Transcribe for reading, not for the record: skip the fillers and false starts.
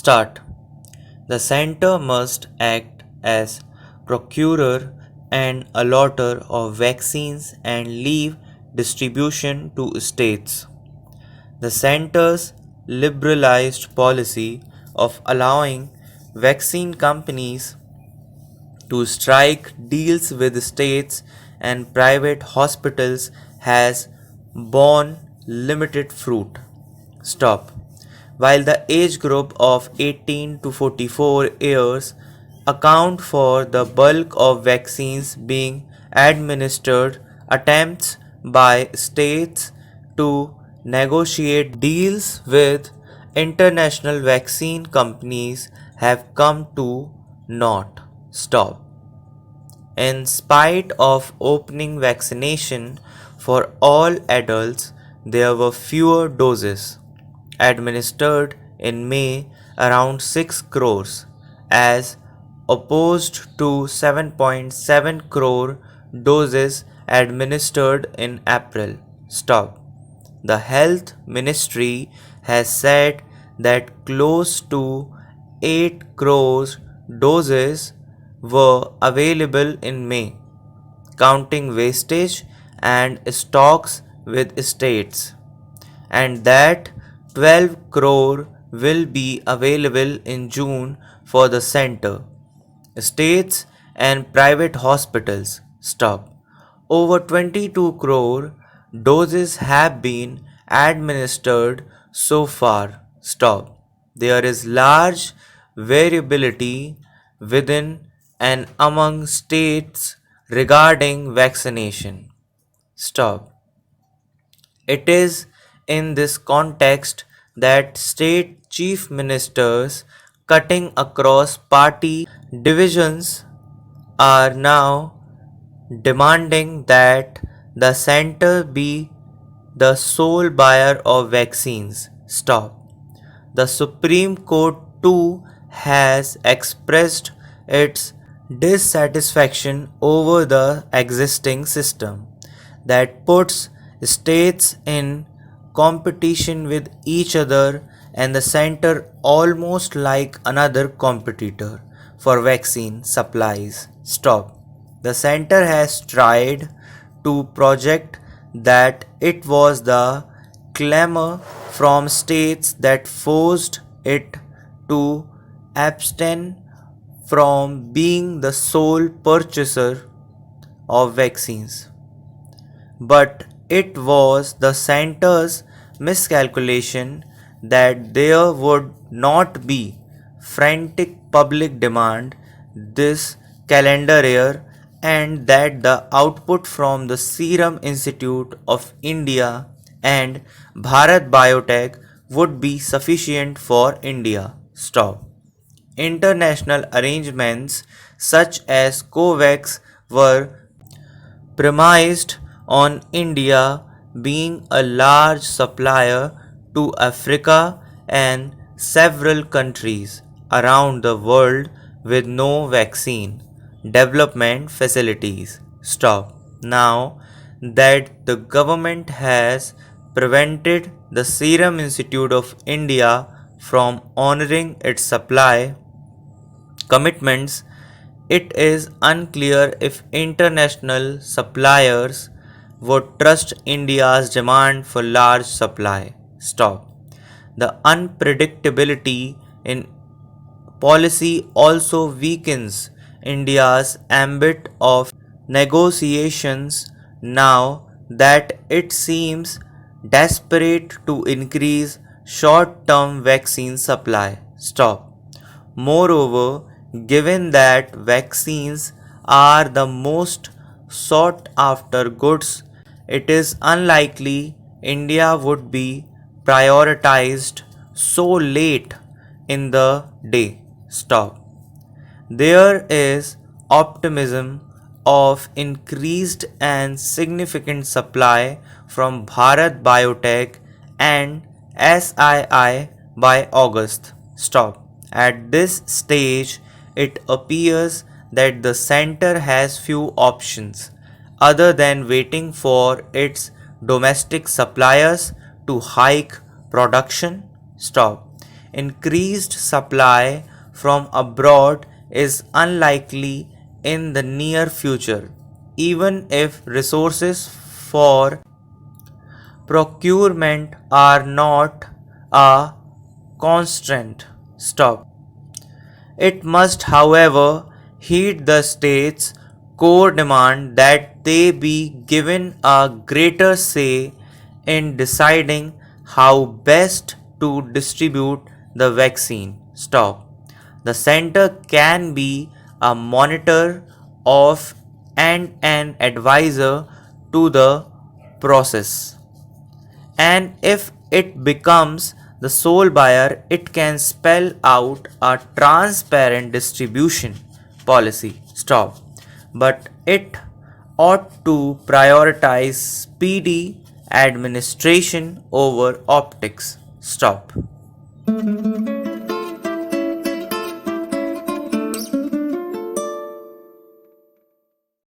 Start. The center must act as procurer and allotter of vaccines and leave distribution to states. The center's liberalized policy of allowing vaccine companies to strike deals with states and private hospitals has borne limited fruit. Stop. While the age group of 18 to 44 years account for the bulk of vaccines being administered, attempts by states to negotiate deals with international vaccine companies have come to naught. Stop. In spite of opening vaccination for all adults, there were fewer doses administered in May, around 6 crores, as opposed to 7.7 crore doses administered in April. Stop. The Health Ministry has said that close to 8 crores doses were available in May, counting wastage and stocks with states, and that 12 crore will be available in June for the center. States and private hospitals. Stop. Over 22 crore doses have been administered so far. Stop. There is large variability within and among states regarding vaccination. Stop. It is in this context that state chief ministers, cutting across party divisions, are now demanding that the center be the sole buyer of vaccines. Stop. The Supreme Court too has expressed its dissatisfaction over the existing system that puts states in competition with each other and the center almost like another competitor for vaccine supplies. Stop. The center has tried to project that it was the clamor from states that forced it to abstain from being the sole purchaser of vaccines. But it was the center's miscalculation that there would not be frantic public demand this calendar year and that the output from the Serum Institute of India and Bharat Biotech would be sufficient for India. Stop. International arrangements such as COVAX were premised on India being a large supplier to Africa and several countries around the world with no vaccine development facilities. Stop. Now that the government has prevented the Serum Institute of India from honoring its supply commitments, it is unclear if international suppliers would trust India's demand for large supply. Stop. The unpredictability in policy also weakens India's ambit of negotiations now that it seems desperate to increase short-term vaccine supply. Stop. Moreover, given that vaccines are the most sought after goods, it is unlikely India would be prioritized so late in the day. Stop. There is optimism of increased and significant supply from Bharat Biotech and SII by August. Stop. At this stage, it appears that the center has few options other than waiting for its domestic suppliers to hike production. Stop. increased supply from abroad is unlikely in the near future, even if resources for procurement are not a constraint. Stop. It must, however, heed the state's core demand that they be given a greater say in deciding how best to distribute the vaccine. Stop. The center can be a monitor of and an advisor to the process. And if it becomes the sole buyer, it can spell out a transparent distribution policy. Stop. But it ought to prioritize speedy administration over optics. Stop.